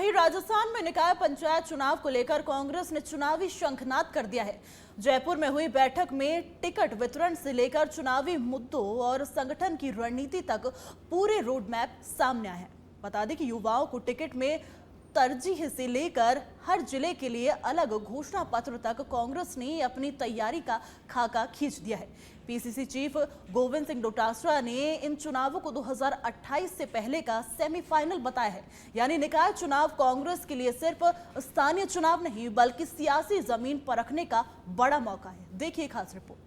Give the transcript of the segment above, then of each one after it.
वहीं राजस्थान में निकाय पंचायत चुनाव को लेकर कांग्रेस ने चुनावी शंखनाद कर दिया है। जयपुर में हुई बैठक में टिकट वितरण से लेकर चुनावी मुद्दों और संगठन की रणनीति तक पूरे रोड मैप सामने आए हैं। बता दें कि युवाओं को टिकट में तरजीह से लेकर हर जिले के लिए अलग घोषणा पत्र तक कांग्रेस ने अपनी तैयारी का खाका खींच दिया है। पीसीसी चीफ गोविंद सिंह डोटासरा ने इन चुनावों को 2028 से पहले का सेमीफाइनल बताया है। यानी निकाय चुनाव कांग्रेस के लिए सिर्फ स्थानीय चुनाव नहीं बल्कि सियासी जमीन परखने का बड़ा मौका है। देखिए खास रिपोर्ट।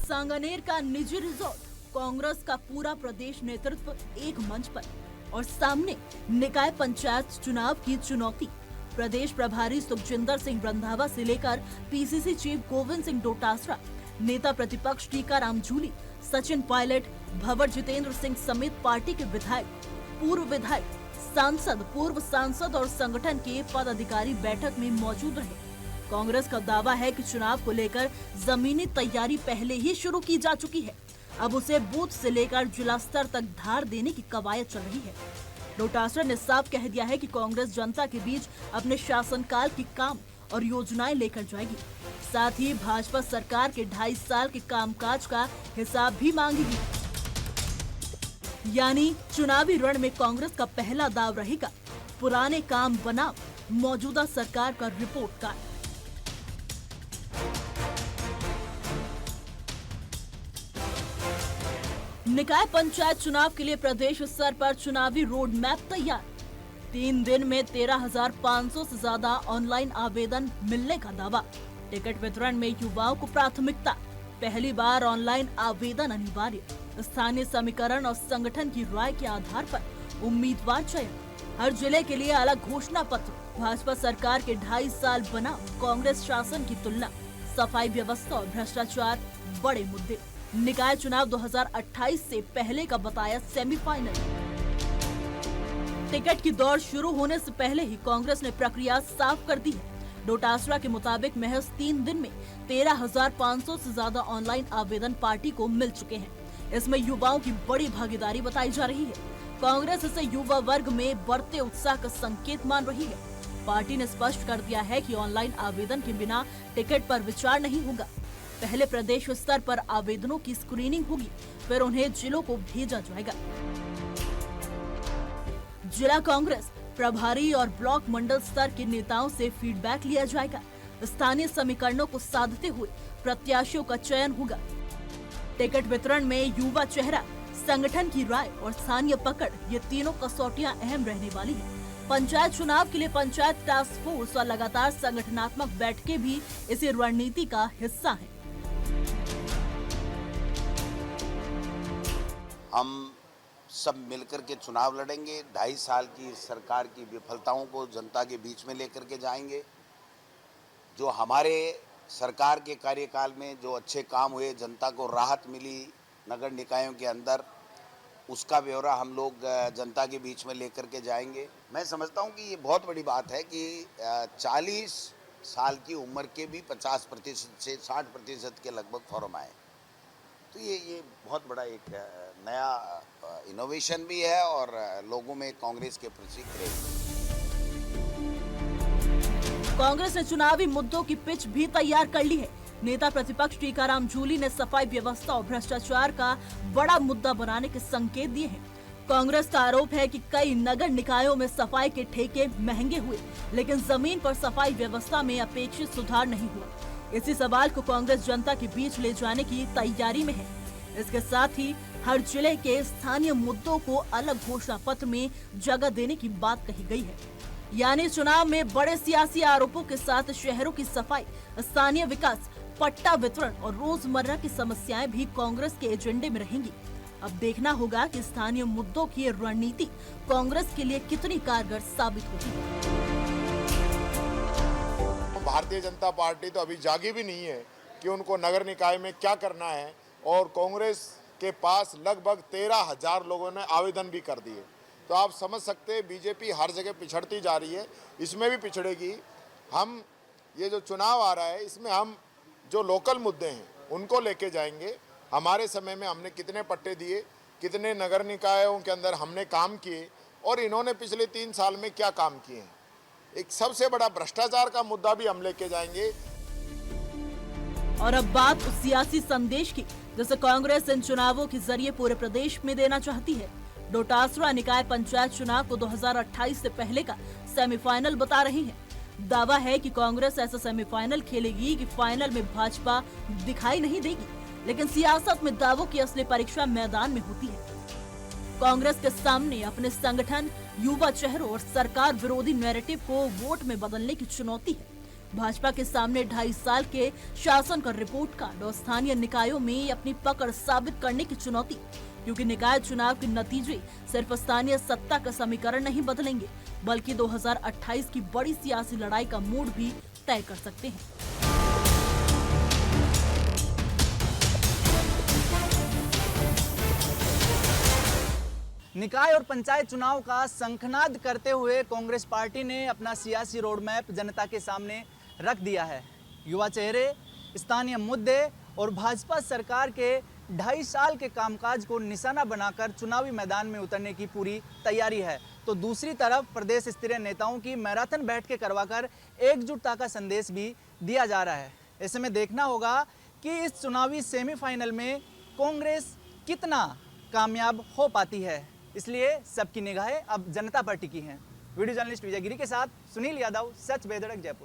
सांगानेर का निजी रिजॉर्ट, कांग्रेस का पूरा प्रदेश नेतृत्व एक मंच पर और सामने निकाय पंचायत चुनाव की चुनौती। प्रदेश प्रभारी सुखजिंदर सिंह रंधावा से लेकर पीसीसी चीफ गोविंद सिंह डोटासरा, नेता प्रतिपक्ष टीकाराम जूली, सचिन पायलट, भंवर जितेंद्र सिंह समेत पार्टी के विधायक, पूर्व विधायक, सांसद, पूर्व सांसद और संगठन के पदाधिकारी बैठक में मौजूद रहे। कांग्रेस का दावा है कि चुनाव को लेकर जमीनी तैयारी पहले ही शुरू की जा चुकी है। अब उसे बूथ से लेकर जिला स्तर तक धार देने की कवायद चल रही है। डोटासरा ने साफ कह दिया है कि कांग्रेस जनता के बीच अपने शासनकाल की काम और योजनाएं लेकर जाएगी। साथ ही भाजपा सरकार के 2.5 साल के कामकाज का हिसाब भी मांगेगी। यानी चुनावी रण में कांग्रेस का पहला दाव रहेगा पुराने काम बनाम मौजूदा सरकार का रिपोर्ट कार्ड। निकाय पंचायत चुनाव के लिए प्रदेश स्तर पर चुनावी रोड मैप तैयार। 3 दिन में 13,500 से ज्यादा ऑनलाइन आवेदन मिलने का दावा। टिकट वितरण में युवाओं को प्राथमिकता। पहली बार ऑनलाइन आवेदन अनिवार्य। स्थानीय समीकरण और संगठन की राय के आधार पर उम्मीदवार चयन। हर जिले के लिए अलग घोषणा पत्र। भाजपा सरकार के 2.5 साल बना कांग्रेस शासन की तुलना। सफाई व्यवस्था और भ्रष्टाचार बड़े मुद्दे। निकाय चुनाव 2028 से पहले का बताया सेमीफाइनल। टिकट की दौड़ शुरू होने से पहले ही कांग्रेस ने प्रक्रिया साफ कर दी है। डोटासरा के मुताबिक महज 3 दिन में 13,500 से ज्यादा ऑनलाइन आवेदन पार्टी को मिल चुके हैं। इसमें युवाओं की बड़ी भागीदारी बताई जा रही है। कांग्रेस इसे युवा वर्ग में बढ़ते उत्साह का संकेत मान रही है। पार्टी ने स्पष्ट कर दिया है कि ऑनलाइन आवेदन के बिना टिकट पर विचार नहीं होगा। पहले प्रदेश स्तर पर आवेदनों की स्क्रीनिंग होगी, फिर उन्हें जिलों को भेजा जाएगा। जिला कांग्रेस प्रभारी और ब्लॉक मंडल स्तर के नेताओं से फीडबैक लिया जाएगा। स्थानीय समीकरणों को साधते हुए प्रत्याशियों का चयन होगा। टिकट वितरण में युवा चेहरा, संगठन की राय और स्थानीय पकड़, ये तीनों कसौटियां अहम रहने वाली है। पंचायत चुनाव के लिए पंचायत टास्क फोर्स और लगातार संगठनात्मक बैठकें भी इसी रणनीति का हिस्सा है। हम सब मिलकर के चुनाव लड़ेंगे। 2.5 साल की सरकार की विफलताओं को जनता के बीच में लेकर के जाएंगे। जो हमारे सरकार के कार्यकाल में जो अच्छे काम हुए, जनता को राहत मिली नगर निकायों के अंदर, उसका ब्यौरा हम लोग जनता के बीच में लेकर के जाएंगे। मैं समझता हूं कि ये बहुत बड़ी बात है कि 40 साल की उम्र के भी 50% से 60% के लगभग फॉर्म आए। तो ये बहुत बड़ा एक नया इनोवेशन भी है और लोगों में कांग्रेस के प्रति क्रेज। कांग्रेस ने चुनावी मुद्दों की पिच भी तैयार कर ली है। नेता प्रतिपक्ष टीकाराम जूली ने सफाई व्यवस्था और भ्रष्टाचार का बड़ा मुद्दा बनाने के संकेत दिए हैं। कांग्रेस का आरोप है कि कई नगर निकायों में सफाई के ठेके महंगे हुए, लेकिन जमीन पर सफाई व्यवस्था में अपेक्षित सुधार नहीं हुआ। इसी सवाल को कांग्रेस जनता के बीच ले जाने की तैयारी में है। इसके साथ ही हर जिले के स्थानीय मुद्दों को अलग घोषणा पत्र में जगह देने की बात कही गई है। यानी चुनाव में बड़े सियासी आरोपों के साथ शहरों की सफाई, स्थानीय विकास, पट्टा वितरण और रोजमर्रा की समस्याएं भी कांग्रेस के एजेंडे में रहेंगी। अब देखना होगा कि स्थानीय मुद्दों की रणनीति कांग्रेस के लिए कितनी कारगर साबित होती है। भारतीय जनता पार्टी तो अभी जागी भी नहीं है कि उनको नगर निकाय में क्या करना है, और कांग्रेस के पास लगभग 13,000 लोगों ने आवेदन भी कर दिए। तो आप समझ सकते हैं बीजेपी हर जगह पिछड़ती जा रही है, इसमें भी पिछड़ेगी। हम ये जो चुनाव आ रहा है इसमें हम जो लोकल मुद्दे हैं उनको लेके जाएंगे। हमारे समय में हमने कितने पट्टे दिए, कितने नगर निकायों के अंदर हमने काम किए और इन्होंने पिछले 3 साल में क्या काम किए हैं। एक सबसे बड़ा भ्रष्टाचार का मुद्दा भी हम लेके जाएंगे। और अब बात उस सियासी संदेश की जिसे कांग्रेस इन चुनावों के जरिए पूरे प्रदेश में देना चाहती है। डोटासरा निकाय पंचायत चुनाव को 2028 से पहले का सेमीफाइनल बता रही है। दावा है कि कांग्रेस ऐसा सेमीफाइनल खेलेगी कि फाइनल में भाजपा दिखाई नहीं देगी, लेकिन सियासत में दावों की असली परीक्षा मैदान में होती है। कांग्रेस के सामने अपने संगठन, युवा चेहरों और सरकार विरोधी नैरेटिव को वोट में बदलने की चुनौती है। भाजपा के सामने 2.5 साल के शासन का रिपोर्ट कार्ड और स्थानीय निकायों में अपनी पकड़ साबित करने की चुनौती, क्योंकि निकाय चुनाव के नतीजे सिर्फ स्थानीय सत्ता का समीकरण नहीं बदलेंगे, बल्कि 2028 की बड़ी सियासी लड़ाई का मूड भी तय कर सकते हैं। निकाय और पंचायत चुनाव का शंखनाद करते हुए कांग्रेस पार्टी ने अपना सियासी रोड मैप जनता के सामने रख दिया है। युवा चेहरे, स्थानीय मुद्दे और भाजपा सरकार के 2.5 साल के कामकाज को निशाना बनाकर चुनावी मैदान में उतरने की पूरी तैयारी है। तो दूसरी तरफ प्रदेश स्तरीय नेताओं की मैराथन बैठकें करवाकर एकजुटता का संदेश भी दिया जा रहा है। ऐसे में देखना होगा कि इस चुनावी सेमीफाइनल में कांग्रेस कितना कामयाब हो पाती है। इसलिए सबकी निगाहें अब जनता पर टिकी हैं। वीडियो जर्नलिस्ट विजय गिरी के साथ सुनील यादव, सच बेधड़क, जयपुर।